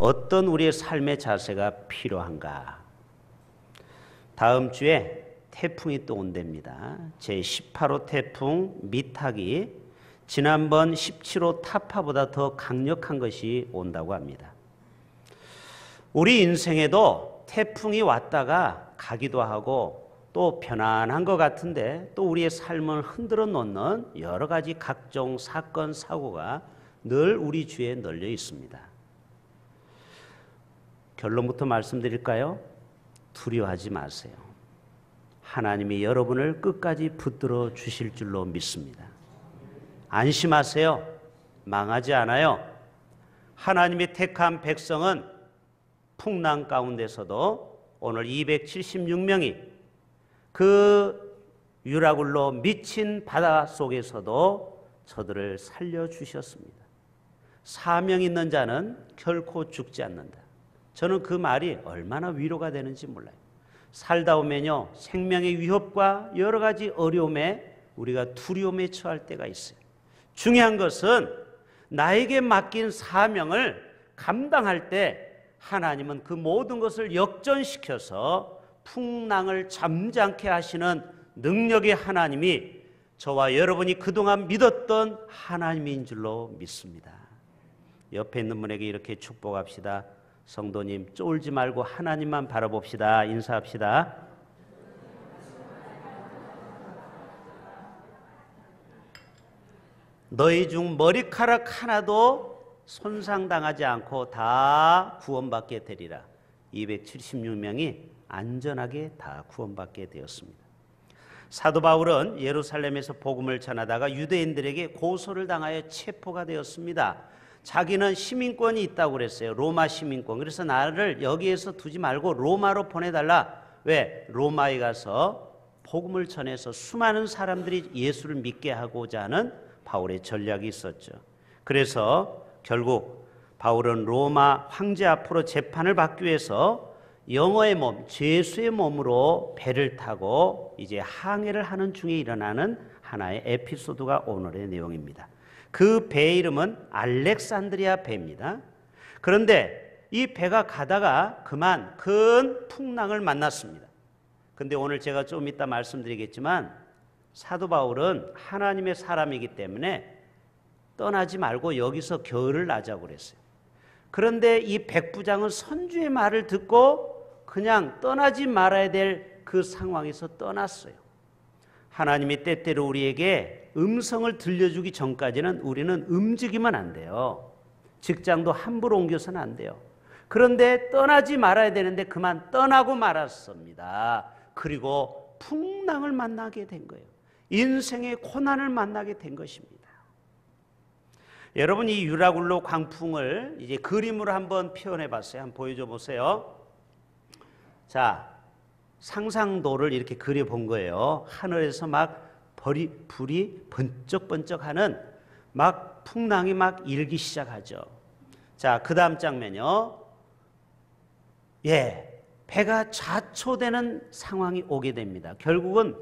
어떤 우리의 삶의 자세가 필요한가? 다음 주에 태풍이 또 온답니다. 제18호 태풍 미탁이 지난번 17호 타파보다 더 강력한 것이 온다고 합니다. 우리 인생에도 태풍이 왔다가 가기도 하고 또 편안한 것 같은데 또 우리의 삶을 흔들어 놓는 여러 가지 각종 사건, 사고가 늘 우리 주위에 널려 있습니다. 결론부터 말씀드릴까요? 두려워하지 마세요. 하나님이 여러분을 끝까지 붙들어 주실 줄로 믿습니다. 안심하세요. 망하지 않아요. 하나님이 택한 백성은 풍랑 가운데서도 오늘 276명이 그 유라굴로 미친 바다 속에서도 저들을 살려주셨습니다. 사명 있는 자는 결코 죽지 않는다. 저는 그 말이 얼마나 위로가 되는지 몰라요. 살다 보면요, 생명의 위협과 여러 가지 어려움에 우리가 두려움에 처할 때가 있어요. 중요한 것은 나에게 맡긴 사명을 감당할 때 하나님은 그 모든 것을 역전시켜서 풍랑을 잠잠케 하시는 능력의 하나님이 저와 여러분이 그동안 믿었던 하나님인 줄로 믿습니다. 옆에 있는 분에게 이렇게 축복합시다. 성도님, 쫄지 말고 하나님만 바라봅시다. 인사합시다. 너희 중 머리카락 하나도 손상당하지 않고 다 구원받게 되리라. 276명이 안전하게 다 구원받게 되었습니다. 사도 바울은 예루살렘에서 복음을 전하다가 유대인들에게 고소를 당하여 체포가 되었습니다. 자기는 시민권이 있다고 그랬어요. 로마 시민권. 그래서 나를 여기에서 두지 말고 로마로 보내달라. 왜? 로마에 가서 복음을 전해서 수많은 사람들이 예수를 믿게 하고자 하는 바울의 전략이 있었죠. 그래서 결국 바울은 로마 황제 앞으로 재판을 받기 위해서 영어의 몸, 죄수의 몸으로 배를 타고 이제 항해를 하는 중에 일어나는 하나의 에피소드가 오늘의 내용입니다. 그 배의 이름은 알렉산드리아 배입니다. 그런데 이 배가 가다가 그만 큰 풍랑을 만났습니다. 그런데 오늘 제가 좀 이따 말씀드리겠지만 사도 바울은 하나님의 사람이기 때문에 떠나지 말고 여기서 겨울을 나자고 그랬어요. 그런데 이 백부장은 선주의 말을 듣고 그냥 떠나지 말아야 될 그 상황에서 떠났어요. 하나님이 때때로 우리에게 음성을 들려주기 전까지는 우리는 움직이면 안 돼요. 직장도 함부로 옮겨서는 안 돼요. 그런데 떠나지 말아야 되는데 그만 떠나고 말았습니다. 그리고 풍랑을 만나게 된 거예요. 인생의 고난을 만나게 된 것입니다. 여러분, 이 유라굴로 광풍을 이제 그림으로 한번 표현해 봤어요. 한번 보여줘 보세요. 자, 상상도를 이렇게 그려본 거예요. 하늘에서 막 불이 번쩍번쩍하는 막 풍랑이 막 일기 시작하죠. 자, 그 다음 장면요. 배가 좌초되는 상황이 오게 됩니다. 결국은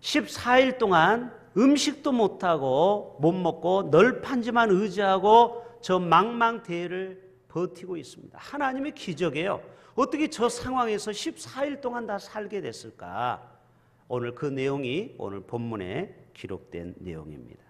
14일 동안 음식도 못하고 못 먹고 널판지만 의지하고 저 망망대해를 버티고 있습니다. 하나님의 기적이에요. 어떻게 저 상황에서 14일 동안 다 살게 됐을까? 오늘 그 내용이 오늘 본문에 기록된 내용입니다.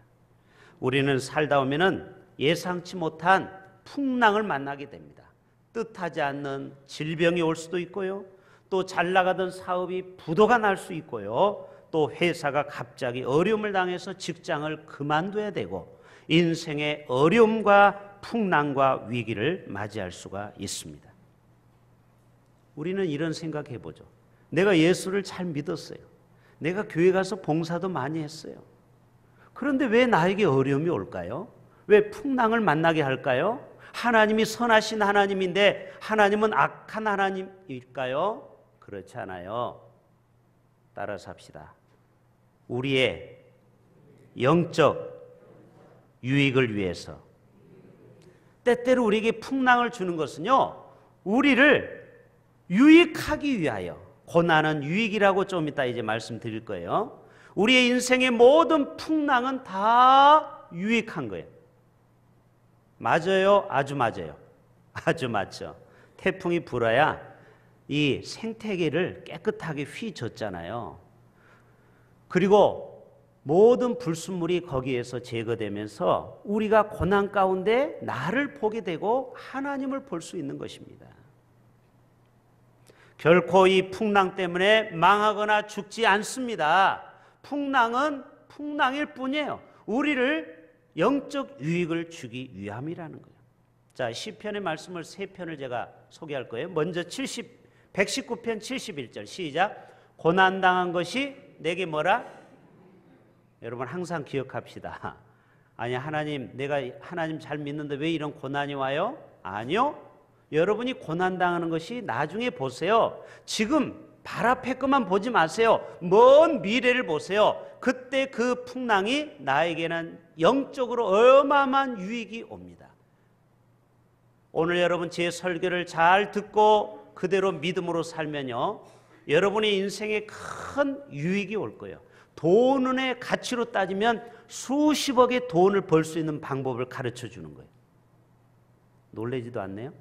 우리는 살다 보면은 예상치 못한 풍랑을 만나게 됩니다. 뜻하지 않는 질병이 올 수도 있고요. 또 잘 나가던 사업이 부도가 날 수 있고요. 또 회사가 갑자기 어려움을 당해서 직장을 그만둬야 되고 인생의 어려움과 풍랑과 위기를 맞이할 수가 있습니다. 우리는 이런 생각해 보죠. 내가 예수를 잘 믿었어요. 내가 교회 가서 봉사도 많이 했어요. 그런데 왜 나에게 어려움이 올까요? 왜 풍랑을 만나게 할까요? 하나님이 선하신 하나님인데 하나님은 악한 하나님일까요? 그렇지 않아요. 따라서 합시다. 우리의 영적 유익을 위해서 때때로 우리에게 풍랑을 주는 것은요, 우리를 유익하기 위하여, 고난은 유익이라고 좀 이따 이제 말씀드릴 거예요. 우리의 인생의 모든 풍랑은 다 유익한 거예요. 맞아요? 아주 맞아요. 아주 맞죠. 태풍이 불어야 이 생태계를 깨끗하게 휘젓잖아요. 그리고 모든 불순물이 거기에서 제거되면서 우리가 고난 가운데 나를 보게 되고 하나님을 볼 수 있는 것입니다. 결코 이 풍랑 때문에 망하거나 죽지 않습니다. 풍랑은 풍랑일 뿐이에요. 우리를 영적 유익을 주기 위함이라는 거예요. 자, 시편의 말씀을 세 편을 제가 소개할 거예요. 먼저 119편 71절 시작. 고난당한 것이 내게 뭐라? 여러분 항상 기억합시다. 아니 하나님, 내가 하나님 잘 믿는데 왜 이런 고난이 와요? 아니요. 여러분이 고난당하는 것이 나중에 보세요. 지금 발 앞에 것만 보지 마세요. 먼 미래를 보세요. 그때 그 풍랑이 나에게는 영적으로 어마어마한 유익이 옵니다. 오늘 여러분 제 설교를 잘 듣고 그대로 믿음으로 살면요, 여러분의 인생에 큰 유익이 올 거예요. 돈의 가치로 따지면 수십억의 돈을 벌 수 있는 방법을 가르쳐 주는 거예요. 놀라지도 않네요.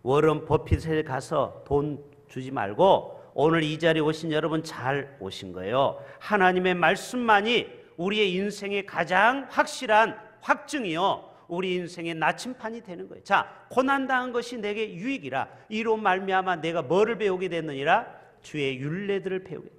워런 버핏에 가서 돈 주지 말고 오늘 이 자리에 오신 여러분 잘 오신 거예요. 하나님의 말씀만이 우리의 인생의 가장 확실한 확증이요, 우리 인생의 나침판이 되는 거예요. 자, 고난당한 것이 내게 유익이라. 이로 말미암아 내가 뭐를 배우게 됐느니라? 주의 율례들을 배우게.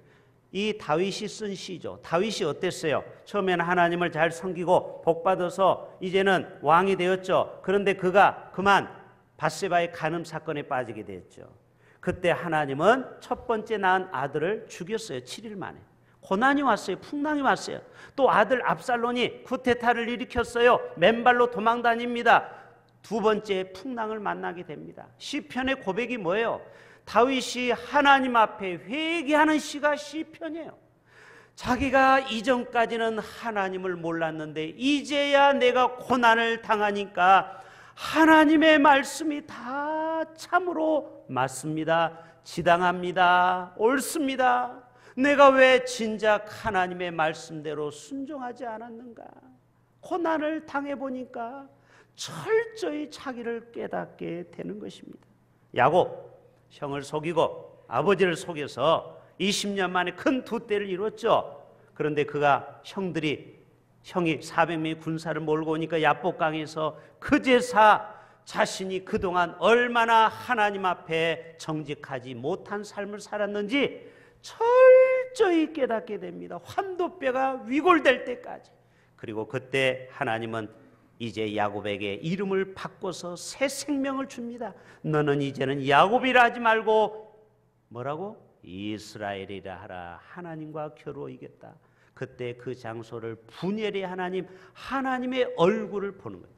이 다윗이 쓴 시죠. 다윗이 어땠어요? 처음에는 하나님을 잘 섬기고 복받아서 이제는 왕이 되었죠. 그런데 그가 그만 밧세바의 간음 사건에 빠지게 됐죠. 그때 하나님은 첫 번째 낳은 아들을 죽였어요. 7일 만에. 고난이 왔어요. 풍랑이 왔어요. 또 아들 압살론이 쿠데타를 일으켰어요. 맨발로 도망다닙니다. 두 번째 풍랑을 만나게 됩니다. 시편의 고백이 뭐예요? 다윗이 하나님 앞에 회개하는 시가 시편이에요. 자기가 이전까지는 하나님을 몰랐는데 이제야 내가 고난을 당하니까 하나님의 말씀이 다 참으로 맞습니다. 지당합니다. 옳습니다. 내가 왜 진작 하나님의 말씀대로 순종하지 않았는가? 고난을 당해보니까 철저히 자기를 깨닫게 되는 것입니다. 야곱, 형을 속이고 아버지를 속여서 20년 만에 큰 두 대를 이뤘죠. 그런데 그가 형이 400명의 군사를 몰고 오니까 야복강에서 그제사 자신이 그동안 얼마나 하나님 앞에 정직하지 못한 삶을 살았는지 철저히 깨닫게 됩니다. 환도뼈가 위골될 때까지. 그리고 그때 하나님은 이제 야곱에게 이름을 바꿔서 새 생명을 줍니다. 너는 이제는 야곱이라 하지 말고 뭐라고? 이스라엘이라 하라. 하나님과 겨루어이겠다. 그때 그 장소를 분열의 하나님의 얼굴을 보는 거예요.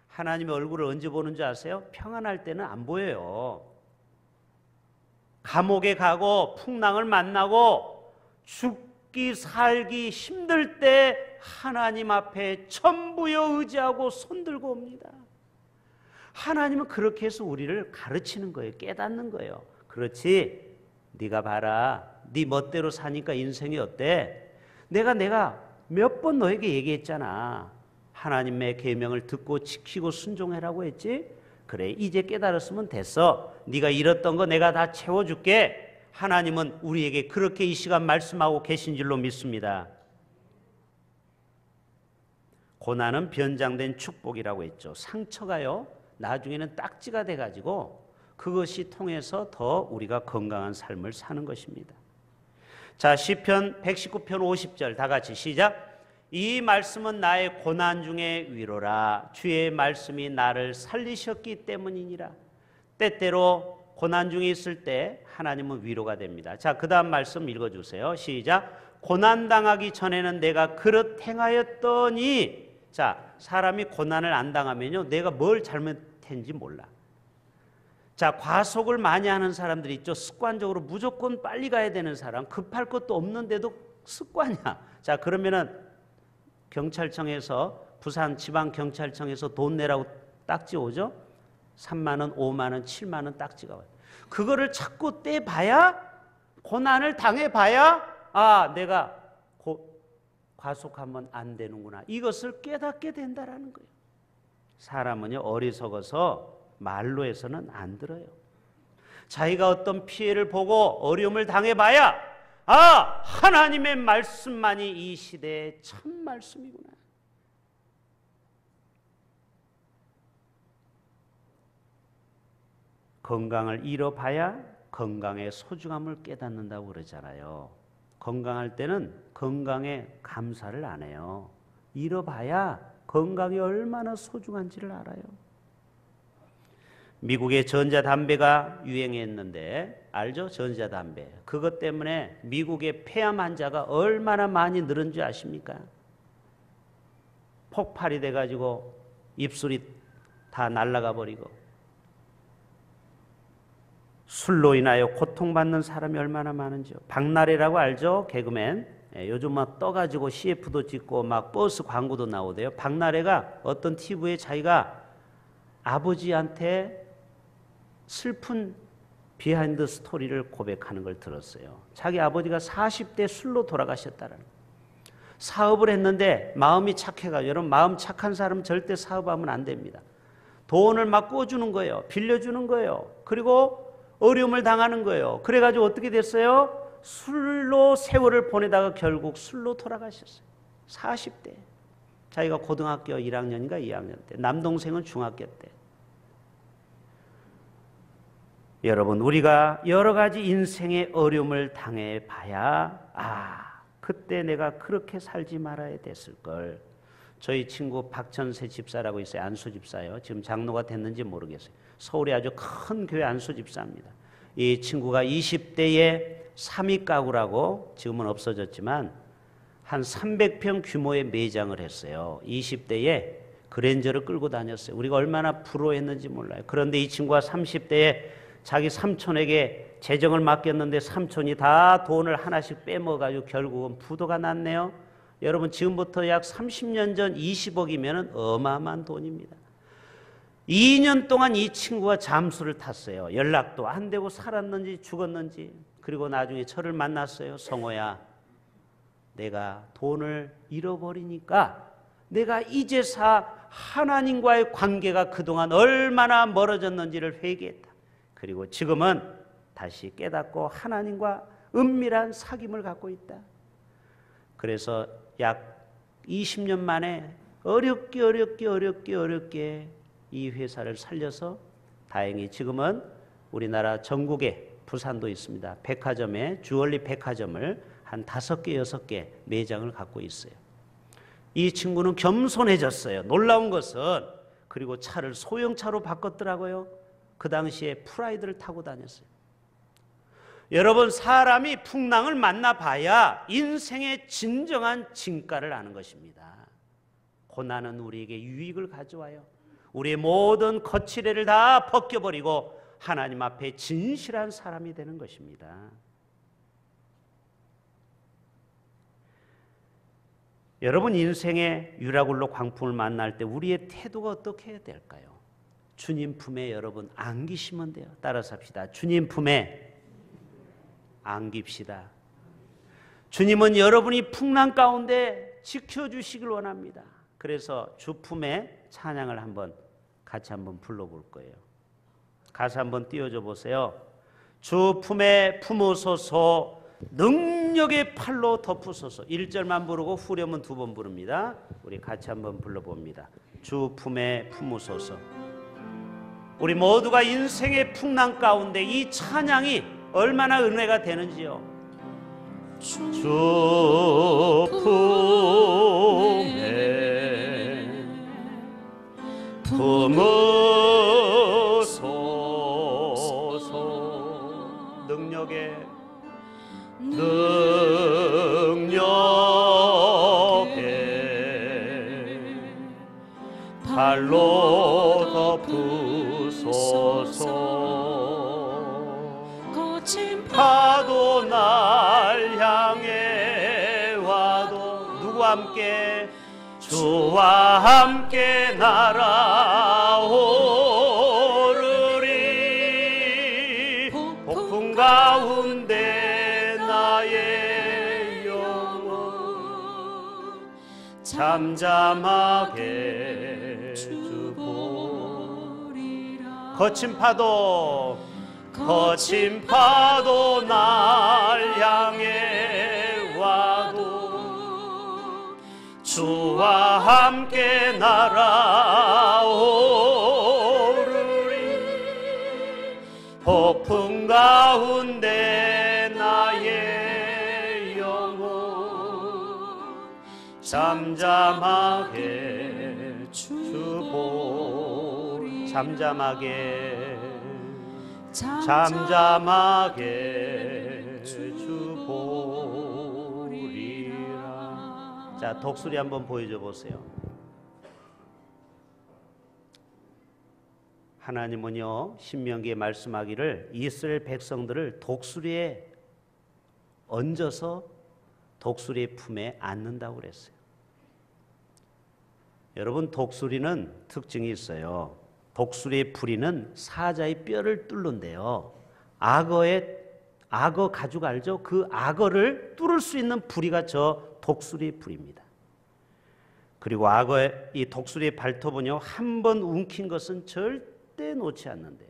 하나님의 얼굴을 언제 보는 줄 아세요? 평안할 때는 안 보여요. 감옥에 가고 풍랑을 만나고 죽기 살기 힘들 때 하나님 앞에 전부여 의지하고 손들고 옵니다. 하나님은 그렇게 해서 우리를 가르치는 거예요. 깨닫는 거예요. 그렇지, 네가 봐라. 네 멋대로 사니까 인생이 어때? 내가 몇 번 너에게 얘기했잖아. 하나님의 계명을 듣고 지키고 순종해라고 했지? 그래, 이제 깨달았으면 됐어. 네가 잃었던 거 내가 다 채워줄게. 하나님은 우리에게 그렇게 이 시간 말씀하고 계신 줄로 믿습니다. 고난은 변장된 축복이라고 했죠. 상처가요, 나중에는 딱지가 돼가지고 그것이 통해서 더 우리가 건강한 삶을 사는 것입니다. 자, 시편 119편 50절 다 같이 시작. 이 말씀은 나의 고난 중에 위로라. 주의 말씀이 나를 살리셨기 때문이니라. 때때로 고난 중에 있을 때 하나님은 위로가 됩니다. 자, 그 다음 말씀 읽어주세요. 시작. 고난당하기 전에는 내가 그릇 행하였더니. 자, 사람이 고난을 안 당하면요, 내가 뭘 잘못했는지 몰라. 자, 과속을 많이 하는 사람들이 있죠. 습관적으로 무조건 빨리 가야 되는 사람, 급할 것도 없는데도 습관이야. 자, 그러면은 경찰청에서, 부산 지방경찰청에서 돈 내라고 딱지 오죠. 3만 원, 5만 원, 7만 원 딱지가 와요. 그거를 자꾸 떼봐야, 고난을 당해봐야, 아, 내가 과속하면 안 되는구나, 이것을 깨닫게 된다라는 거예요. 사람은요 어리석어서 말로 해서는 안 들어요. 자기가 어떤 피해를 보고 어려움을 당해봐야 하나님의 말씀만이 이 시대의 참 말씀이구나. 건강을 잃어봐야 건강의 소중함을 깨닫는다고 그러잖아요. 건강할 때는 건강에 감사를 안 해요. 잃어봐야 건강이 얼마나 소중한지를 알아요. 미국의 전자담배가 유행했는데 알죠? 전자담배. 그것 때문에 미국의 폐암 환자가 얼마나 많이 늘은 줄 아십니까? 폭발이 돼가지고 입술이 다 날아가 버리고 술로 인하여 고통받는 사람이 얼마나 많은지요. 박나래라고 알죠? 개그맨. 요즘 막 떠가지고 CF도 찍고 막 버스 광고도 나오대요. 박나래가 어떤 TV에 자기가 아버지한테 슬픈 비하인드 스토리를 고백하는 걸 들었어요. 자기 아버지가 40대 술로 돌아가셨다는 거예요. 사업을 했는데 마음이 착해가지고, 여러분 마음 착한 사람은 절대 사업하면 안 됩니다. 돈을 막 꿔주는 거예요. 빌려주는 거예요. 그리고 어려움을 당하는 거예요. 그래가지고 어떻게 됐어요? 술로 세월을 보내다가 결국 술로 돌아가셨어요. 40대. 자기가 고등학교 1학년인가 2학년 때, 남동생은 중학교 때. 여러분, 우리가 여러 가지 인생의 어려움을 당해봐야 그때 내가 그렇게 살지 말아야 됐을걸. 저희 친구 박천세 집사라고 있어요. 안수 집사요. 지금 장로가 됐는지 모르겠어요. 서울에 아주 큰 교회 안수 집사입니다. 이 친구가 20대에 삼익 가구라고, 지금은 없어졌지만 한 300평 규모의 매장을 했어요. 20대에 그랜저를 끌고 다녔어요. 우리가 얼마나 부러워했는지 몰라요. 그런데 이 친구가 30대에 자기 삼촌에게 재정을 맡겼는데 삼촌이 다 돈을 하나씩 빼먹어가지고 결국은 부도가 났네요. 여러분, 지금부터 약 30년 전 20억이면 어마어마한 돈입니다. 2년 동안 이 친구가 잠수를 탔어요. 연락도 안 되고 살았는지 죽었는지. 그리고 나중에 저를 만났어요. 성호야, 내가 돈을 잃어버리니까 내가 이제서 하나님과의 관계가 그동안 얼마나 멀어졌는지를 회개했다. 그리고 지금은 다시 깨닫고 하나님과 은밀한 사귐을 갖고 있다. 그래서 약 20년 만에 어렵게 이 회사를 살려서 다행히 지금은 우리나라 전국에, 부산도 있습니다, 백화점에, 주얼리 백화점을 한 5개, 6개 매장을 갖고 있어요. 이 친구는 겸손해졌어요. 놀라운 것은, 그리고 차를 소형차로 바꿨더라고요. 그 당시에 프라이드를 타고 다녔어요. 여러분, 사람이 풍랑을 만나봐야 인생의 진정한 진가를 아는 것입니다. 고난은 우리에게 유익을 가져와요. 우리의 모든 거칠애를 다 벗겨버리고 하나님 앞에 진실한 사람이 되는 것입니다. 여러분, 인생의 유라굴로 광풍을 만날 때 우리의 태도가 어떻게 해야 될까요? 주님 품에 여러분 안기시면 돼요. 따라서 합시다. 주님 품에 안깁시다. 주님은 여러분이 풍랑 가운데 지켜주시길 원합니다. 그래서 주 품에 찬양을 같이 한번 불러볼 거예요. 가사 한번 띄워줘 보세요. 주 품에 품으소서, 능력의 팔로 덮으소서. 1절만 부르고 후렴은 2번 부릅니다. 우리 같이 한번 불러봅니다. 주 품에 품으소서. 우리 모두가 인생의 풍랑 가운데 이 찬양이 얼마나 은혜가 되는지요. 주 품에 품으소서, 능력의 발로 덮으소서. 거친 파도 날 향해 와도 누구와 함께? 주와 함께 날아오르리. 폭풍 가운데 나의 영혼 잠잠하게 주 거친 파도 날 향해 와도 주와 함께 날아오르리. 폭풍 가운데 나의 영혼 잠잠하게 주보리. 잠잠하게 주보리라. 자, 독수리 한번 보여줘 보세요. 하나님은요, 신명기에 말씀하기를 이스라엘 백성들을 독수리에 얹어서 독수리의 품에 안는다고 그랬어요. 여러분, 독수리는 특징이 있어요. 독수리의 부리는 사자의 뼈를 뚫는데요. 악어 가죽 알죠? 그 악어를 뚫을 수 있는 부리가 저 독수리의 부리입니다. 그리고 이 독수리의 발톱은요, 한 번 움킨 것은 절대 놓지 않는데요.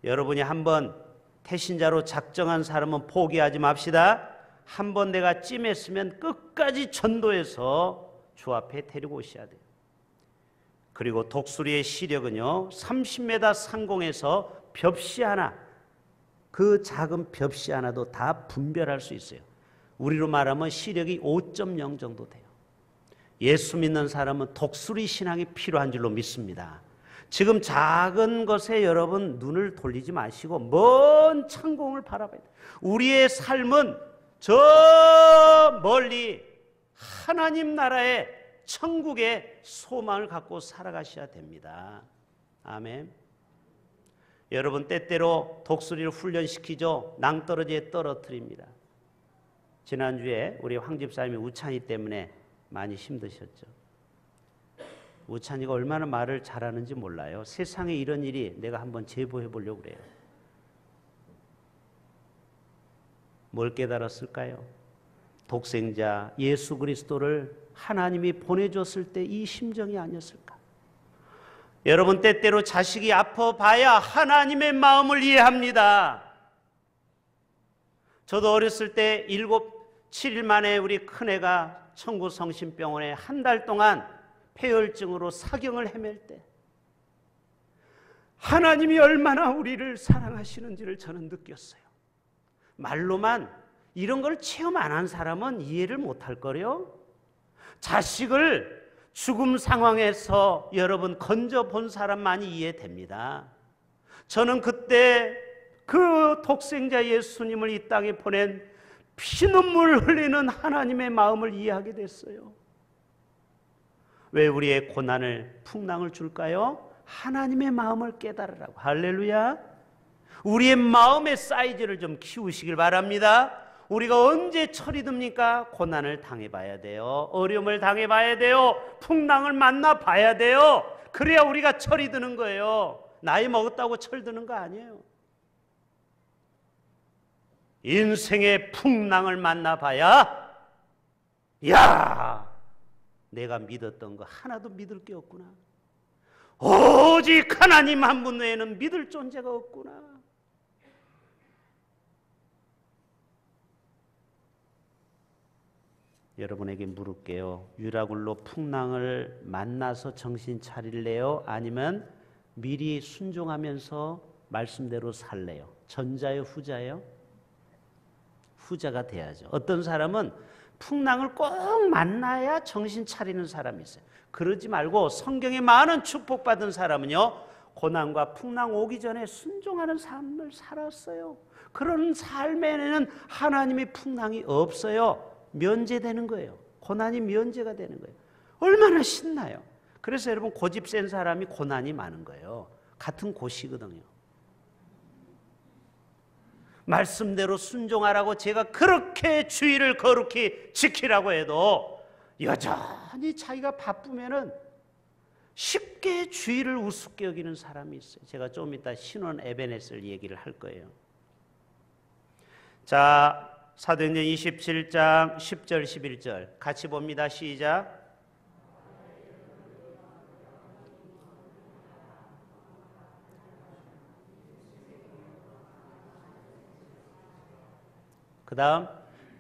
여러분이 한번 태신자로 작정한 사람은 포기하지 맙시다. 한 번 내가 찜했으면 끝까지 전도해서 주 앞에 데리고 오셔야 돼요. 그리고 독수리의 시력은요, 30m 상공에서 벽시 하나, 그 작은 벽시 하나도 다 분별할 수 있어요. 우리로 말하면 시력이 5.0 정도 돼요. 예수 믿는 사람은 독수리 신앙이 필요한 줄로 믿습니다. 지금 작은 것에 여러분 눈을 돌리지 마시고 먼 창공을 바라봐야 돼요. 우리의 삶은 저 멀리 하나님 나라의 천국의 소망을 갖고 살아가셔야 됩니다. 아멘. 여러분, 때때로 독수리를 훈련시키죠. 낭떠러지에 떨어뜨립니다. 지난주에 우리 황 집사님이 우찬이 때문에 많이 힘드셨죠. 우찬이가 얼마나 말을 잘하는지 몰라요. 세상에 이런 일이 내가 한번 제보해 보려고 그래요. 뭘 깨달았을까요? 독생자 예수 그리스도를 하나님이 보내줬을 때 이 심정이 아니었을까? 여러분, 때때로 자식이 아파봐야 하나님의 마음을 이해합니다. 저도 어렸을 때 7일 만에 우리 큰애가 청구성심병원에 한 달 동안 폐혈증으로 사경을 헤맬 때 하나님이 얼마나 우리를 사랑하시는지를 저는 느꼈어요. 말로만 이런 걸 체험 안 한 사람은 이해를 못할 거래요. 자식을 죽음 상황에서 여러분 건져 본 사람만이 이해됩니다. 저는 그때 그 독생자 예수님을 이 땅에 보낸 피눈물 흘리는 하나님의 마음을 이해하게 됐어요. 왜 우리의 고난을 풍랑을 줄까요? 하나님의 마음을 깨달으라고. 할렐루야. 우리의 마음의 사이즈를 좀 키우시길 바랍니다. 우리가 언제 철이 듭니까? 고난을 당해봐야 돼요. 어려움을 당해봐야 돼요. 풍랑을 만나봐야 돼요. 그래야 우리가 철이 드는 거예요. 나이 먹었다고 철 드는 거 아니에요. 인생의 풍랑을 만나봐야, 야, 내가 믿었던 거 하나도 믿을 게 없구나. 오직 하나님 한 분 외에는 믿을 존재가 없구나. 여러분에게 물을게요. 유라굴로 풍랑을 만나서 정신 차릴래요? 아니면 미리 순종하면서 말씀대로 살래요? 전자예요? 후자예요? 후자가 돼야죠. 어떤 사람은 풍랑을 꼭 만나야 정신 차리는 사람이 있어요. 그러지 말고 성경에 많은 축복받은 사람은요, 고난과 풍랑 오기 전에 순종하는 삶을 살았어요. 그런 삶에는 하나님의 풍랑이 없어요. 면제되는 거예요. 고난이 면제가 되는 거예요. 얼마나 신나요. 그래서 여러분, 고집 센 사람이 고난이 많은 거예요. 같은 고시거든요. 말씀대로 순종하라고 제가 그렇게 주의를 거룩히 지키라고 해도 여전히 자기가 바쁘면은 쉽게 주의를 우습게 여기는 사람이 있어요. 제가 좀 이따 신원 에베네스를 얘기를 할 거예요. 자, 사도행전 27장 10절 11절 같이 봅니다. 시작. 그 다음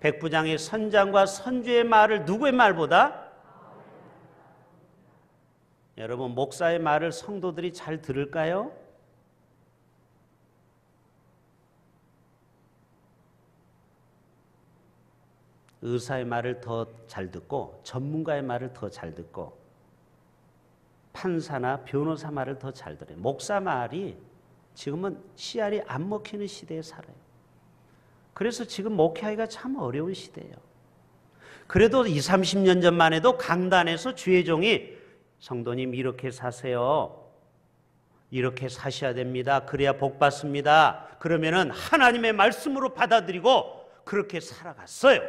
백부장이 선장과 선주의 말을 누구의 말보다? 여러분 목사의 말을 성도들이 잘 들을까요? 의사의 말을 더 잘 듣고 전문가의 말을 더 잘 듣고 판사나 변호사 말을 더 잘 들어요. 목사 말이 지금은 씨알이 안 먹히는 시대에 살아요. 그래서 지금 목회하기가 참 어려운 시대예요. 그래도 20, 30년 전만 해도 강단에서 주의 종이 성도님 이렇게 사세요. 이렇게 사셔야 됩니다. 그래야 복 받습니다. 그러면은 하나님의 말씀으로 받아들이고 그렇게 살아갔어요.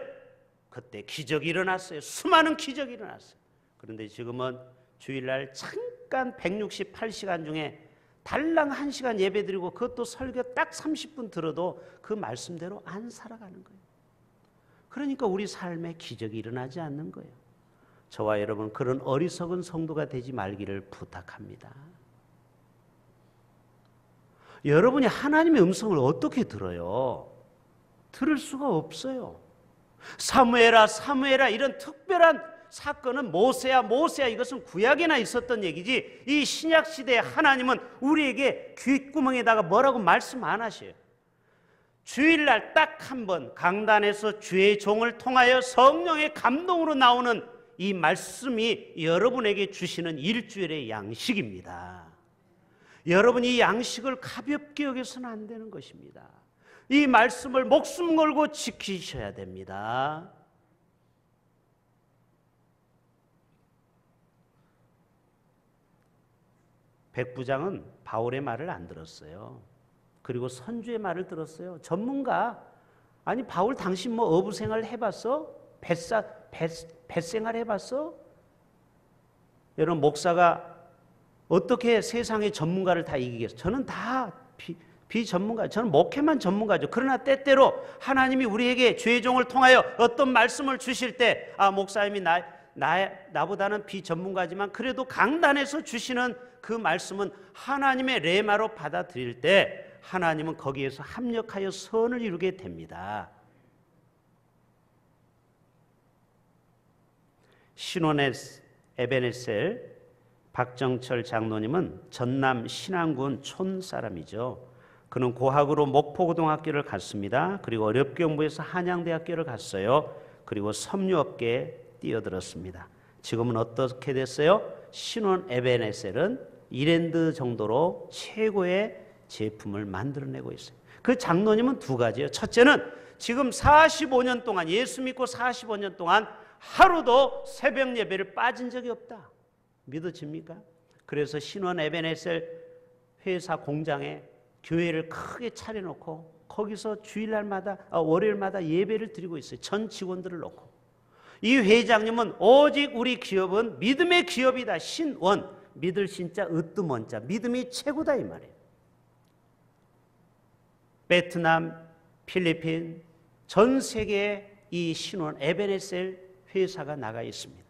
그때 기적이 일어났어요. 수많은 기적이 일어났어요. 그런데 지금은 주일날 잠깐 168시간 중에 달랑 1시간 예배드리고 그것도 설교 딱 30분 들어도 그 말씀대로 안 살아가는 거예요. 그러니까 우리 삶에 기적이 일어나지 않는 거예요. 저와 여러분 그런 어리석은 성도가 되지 말기를 부탁합니다. 여러분이 하나님의 음성을 어떻게 들어요? 들을 수가 없어요. 사무엘아 사무엘아 이런 특별한 사건은 모세야 모세야 이것은 구약에나 있었던 얘기지 이 신약 시대에 하나님은 우리에게 귓구멍에다가 뭐라고 말씀 안 하셔요. 주일날 딱 한 번 강단에서 주의 종을 통하여 성령의 감동으로 나오는 이 말씀이 여러분에게 주시는 일주일의 양식입니다. 여러분이 이 양식을 가볍게 여겨서는 안 되는 것입니다. 이 말씀을 목숨 걸고 지키셔야 됩니다. 백부장은 바울의 말을 안 들었어요. 그리고 선주의 말을 들었어요. 전문가, 아니 바울 당신 뭐 어부생활 해봤어? 뱃생활 해봤어? 여러분 목사가 어떻게 세상의 전문가를 다 이기겠어요? 저는 다 비전문가, 저는 목회만 전문가죠. 그러나 때때로 하나님이 우리에게 주의 종을 통하여 어떤 말씀을 주실 때 목사님이 나보다는 비전문가지만 그래도 강단에서 주시는 그 말씀은 하나님의 레마로 받아들일 때 하나님은 거기에서 합력하여 선을 이루게 됩니다. 신원의 에베네셀 박정철 장로님은 전남 신안군 촌 사람이죠. 그는 고학으로 목포고등학교를 갔습니다. 그리고 어렵경부에서 한양대학교를 갔어요. 그리고 섬유업계에 뛰어들었습니다. 지금은 어떻게 됐어요? 신원 에베네셀은 이랜드 정도로 최고의 제품을 만들어내고 있어요. 그 장로님은 두 가지예요. 첫째는 지금 45년 동안 예수 믿고 45년 동안 하루도 새벽 예배를 빠진 적이 없다. 믿어집니까? 그래서 신원 에베네셀 회사 공장에 교회를 크게 차려놓고 거기서 주일날마다 월요일마다 예배를 드리고 있어요. 전 직원들을 놓고. 이 회장님은 오직 우리 기업은 믿음의 기업이다. 신원, 믿을 신자 으뜸원자, 믿음이 최고다 이 말이에요. 베트남, 필리핀, 전 세계에 이 신원 에베네셀 회사가 나가 있습니다.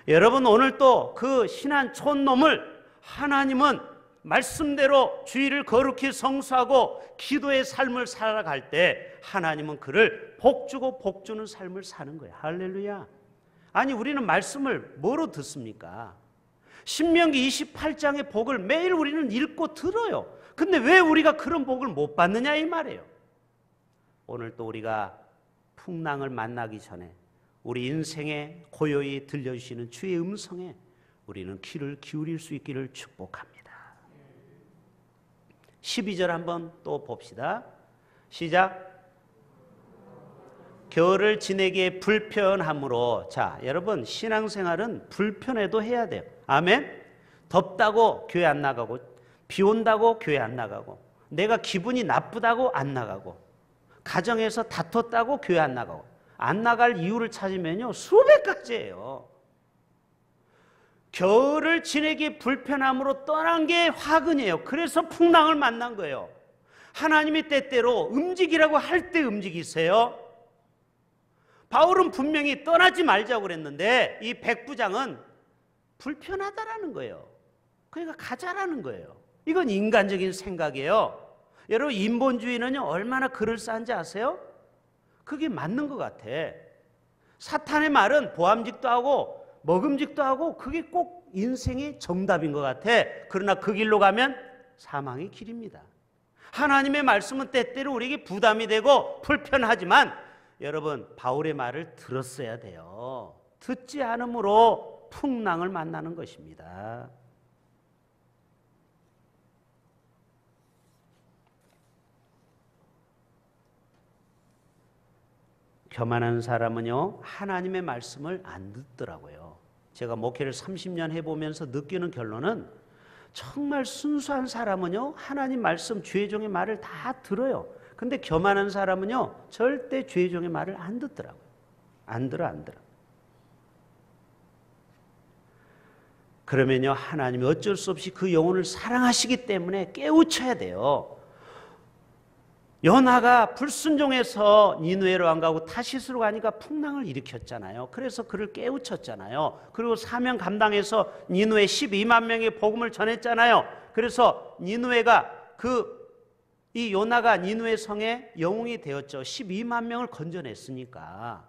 여러분 오늘 또 그 신한 촌놈을 하나님은 말씀대로 주일을 거룩히 성수하고 기도의 삶을 살아갈 때 하나님은 그를 복주고 복주는 삶을 사는 거예요. 할렐루야. 아니 우리는 말씀을 뭐로 듣습니까? 신명기 28장의 복을 매일 우리는 읽고 들어요. 근데 왜 우리가 그런 복을 못 받느냐 이 말이에요. 오늘 또 우리가 풍랑을 만나기 전에 우리 인생에 고요히 들려주시는 주의 음성에 우리는 귀를 기울일 수 있기를 축복합니다. 12절 한번 또 봅시다. 시작. 겨울을 지내기에 불편함으로. 자, 여러분 신앙생활은 불편해도 해야 돼요. 아멘. 덥다고 교회 안 나가고, 비 온다고 교회 안 나가고, 내가 기분이 나쁘다고 안 나가고, 가정에서 다퉜다고 교회 안 나가고, 안 나갈 이유를 찾으면요 수백 가지예요. 겨울을 지내기 불편함으로 떠난 게 화근이에요. 그래서 풍랑을 만난 거예요. 하나님이 때때로 움직이라고 할 때 움직이세요. 바울은 분명히 떠나지 말자고 그랬는데 이 백부장은 불편하다라는 거예요. 그러니까 가자라는 거예요. 이건 인간적인 생각이에요. 여러분 인본주의는요 얼마나 그럴싸한지 아세요? 그게 맞는 것 같아. 사탄의 말은 보암직도 하고 먹음직도 하고 그게 꼭 인생의 정답인 것 같아. 그러나 그 길로 가면 사망의 길입니다. 하나님의 말씀은 때때로 우리에게 부담이 되고 불편하지만 여러분, 바울의 말을 들었어야 돼요. 듣지 않으므로 풍랑을 만나는 것입니다. 교만한 사람은요, 하나님의 말씀을 안 듣더라고요. 제가 목회를 30년 해보면서 느끼는 결론은 정말 순수한 사람은요, 하나님 말씀, 주의 종의 말을 다 들어요. 근데 교만한 사람은요, 절대 주의 종의 말을 안 듣더라고요. 안 들어. 그러면요, 하나님이 어쩔 수 없이 그 영혼을 사랑하시기 때문에 깨우쳐야 돼요. 요나가 불순종해서 니느웨로 안 가고 타시스로 가니까 풍랑을 일으켰잖아요. 그래서 그를 깨우쳤잖아요. 그리고 사명 감당해서 니느웨 12만 명의 복음을 전했잖아요. 그래서 니느웨가 이 요나가 니느웨 성의 영웅이 되었죠. 12만 명을 건져냈으니까.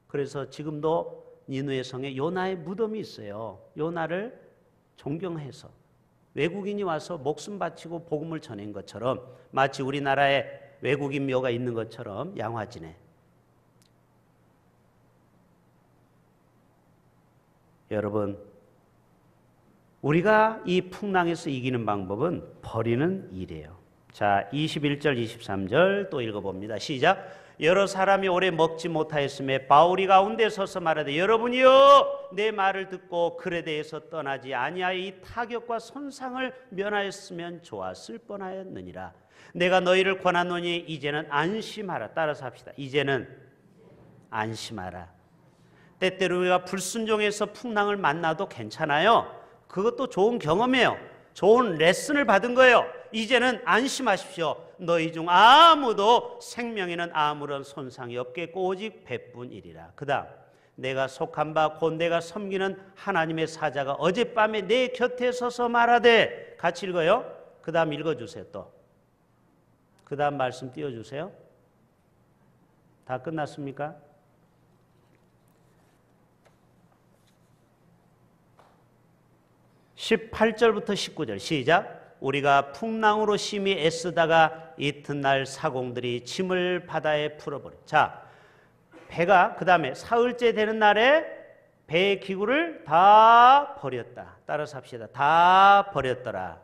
그래서 지금도 니느웨 성에 요나의 무덤이 있어요. 요나를 존경해서 외국인이 와서 목숨 바치고 복음을 전한 것처럼, 마치 우리나라에 외국인 묘가 있는 것처럼 양화진에. 여러분, 우리가 이 풍랑에서 이기는 방법은 버리는 일이에요. 자, 21절 23절 또 읽어봅니다. 시작. 여러 사람이 오래 먹지 못하였음에 바울이 가운데 서서 말하되, 여러분이여 내 말을 듣고 그레데에서 떠나지 아니하여 이 타격과 손상을 면하였으면 좋았을 뻔하였느니라. 내가 너희를 권하노니 이제는 안심하라. 따라서 합시다. 이제는 안심하라. 때때로 우리가 불순종해서 풍랑을 만나도 괜찮아요. 그것도 좋은 경험이에요. 좋은 레슨을 받은 거예요. 이제는 안심하십시오. 너희 중 아무도 생명에는 아무런 손상이 없겠고 오직 배뿐이리라. 그 다음, 내가 속한 바 곧 내가 섬기는 하나님의 사자가 어젯밤에 내 곁에 서서 말하되. 같이 읽어요. 그 다음 읽어주세요. 또 그 다음 말씀 띄워주세요. 다 끝났습니까? (18절부터) (19절) 시작. 우리가 풍랑으로 심히 애쓰다가 이튿날 사공들이 짐을 바다에 풀어버려. 자, 배가 그 다음에 사흘째 되는 날에 배의 기구를 다 버렸다. 따라서 합시다. 다 버렸더라.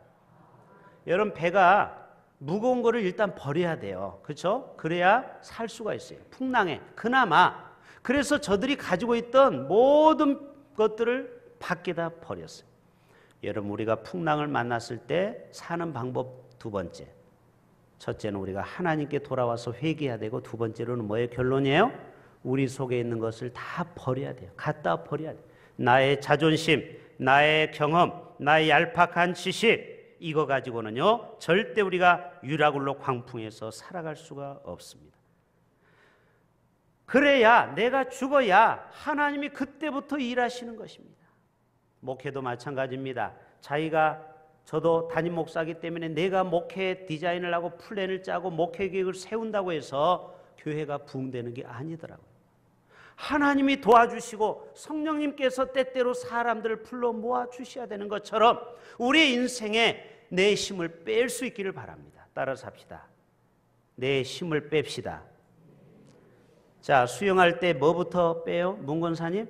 여러분, 배가 무거운 거를 일단 버려야 돼요. 그렇죠? 그래야 살 수가 있어요. 풍랑에 그나마. 그래서 저들이 가지고 있던 모든 것들을 밖에다 버렸어요. 여러분, 우리가 풍랑을 만났을 때 사는 방법 두 번째. 첫째는 우리가 하나님께 돌아와서 회개해야 되고, 두 번째로는 뭐예요? 결론이에요? 우리 속에 있는 것을 다 버려야 돼요. 갖다 버려야 돼요. 나의 자존심, 나의 경험, 나의 얄팍한 지식, 이거 가지고는요 절대 우리가 유라굴로 광풍에서 살아갈 수가 없습니다. 그래야, 내가 죽어야 하나님이 그때부터 일하시는 것입니다. 목회도 마찬가지입니다. 저도 담임 목사이기 때문에 내가 목회 디자인을 하고 플랜을 짜고 목회 계획을 세운다고 해서 교회가 부흥되는 게 아니더라고요. 하나님이 도와주시고 성령님께서 때때로 사람들을 불러 모아주셔야 되는 것처럼 우리의 인생에 내 힘을 뺄 수 있기를 바랍니다. 따라서 합시다. 내 힘을 뺍시다. 자, 수영할 때 뭐부터 빼요? 문건사님?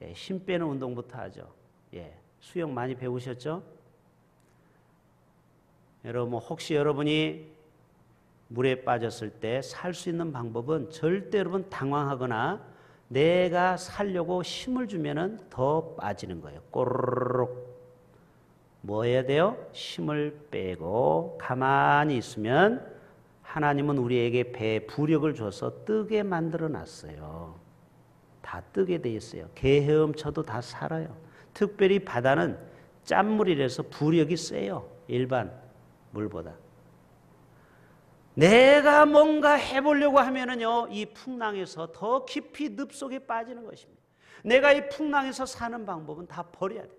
예, 힘 빼는 운동부터 하죠. 예, 수영 많이 배우셨죠? 여러분, 혹시 여러분이 물에 빠졌을 때 살 수 있는 방법은 절대 여러분 당황하거나 내가 살려고 힘을 주면은 더 빠지는 거예요. 꼬르륵. 뭐 해야 돼요? 힘을 빼고 가만히 있으면 하나님은 우리에게 배에 부력을 줘서 뜨게 만들어 놨어요. 다 뜨게 돼 있어요. 개 헤엄쳐도 다 살아요. 특별히 바다는 짠물이라서 부력이 세요. 일반 물보다. 내가 뭔가 해보려고 하면은요, 이 풍랑에서 더 깊이 늪속에 빠지는 것입니다. 내가 이 풍랑에서 사는 방법은 다 버려야 돼.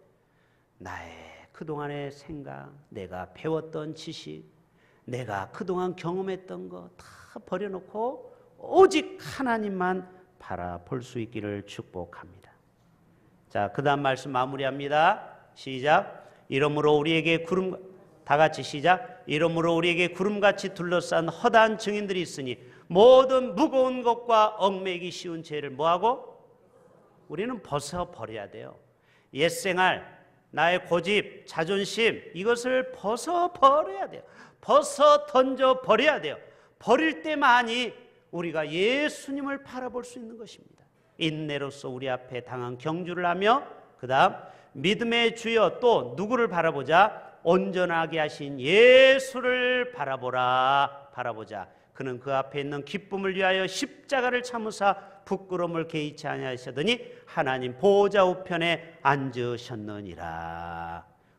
나의 그동안의 생각, 내가 배웠던 지식, 내가 그동안 경험했던 거 다 버려놓고 오직 하나님만 바라볼 수 있기를 축복합니다. 자, 그 다음 말씀 마무리합니다. 시작. 이러므로 우리에게 다 같이 시작. 이러므로 우리에게 구름같이 둘러싼 허다한 증인들이 있으니 모든 무거운 것과 얽매이기 쉬운 죄를 뭐하고? 우리는 벗어버려야 돼요. 옛생활, 나의 고집, 자존심, 이것을 벗어버려야 돼요. 벗어 던져버려야 돼요. 버릴 때만이 우리가 예수님을 바라볼 수 있는 것입니다. 인내로서 우리 앞에 당한 경주를 하며 그 다음 믿음의 주여 또 누구를 바라보자? 온전하게 하신 예수를 바라보자. 그는 그 앞에 있는 기쁨을 위하여 십자가를 참으사 부끄러움을 개의치 아니하시더니 하나님 보좌 우편에 앉으셨느니라.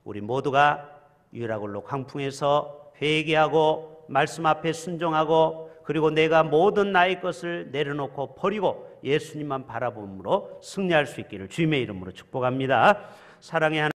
우리 모두가 유라굴로 광풍에서 회개하고 말씀 앞에 순종하고 그리고 내가 모든 나의 것을 내려놓고 버리고 예수님만 바라봄으로 승리할 수 있기를 주님의 이름으로 축복합니다. 사랑의 하나님,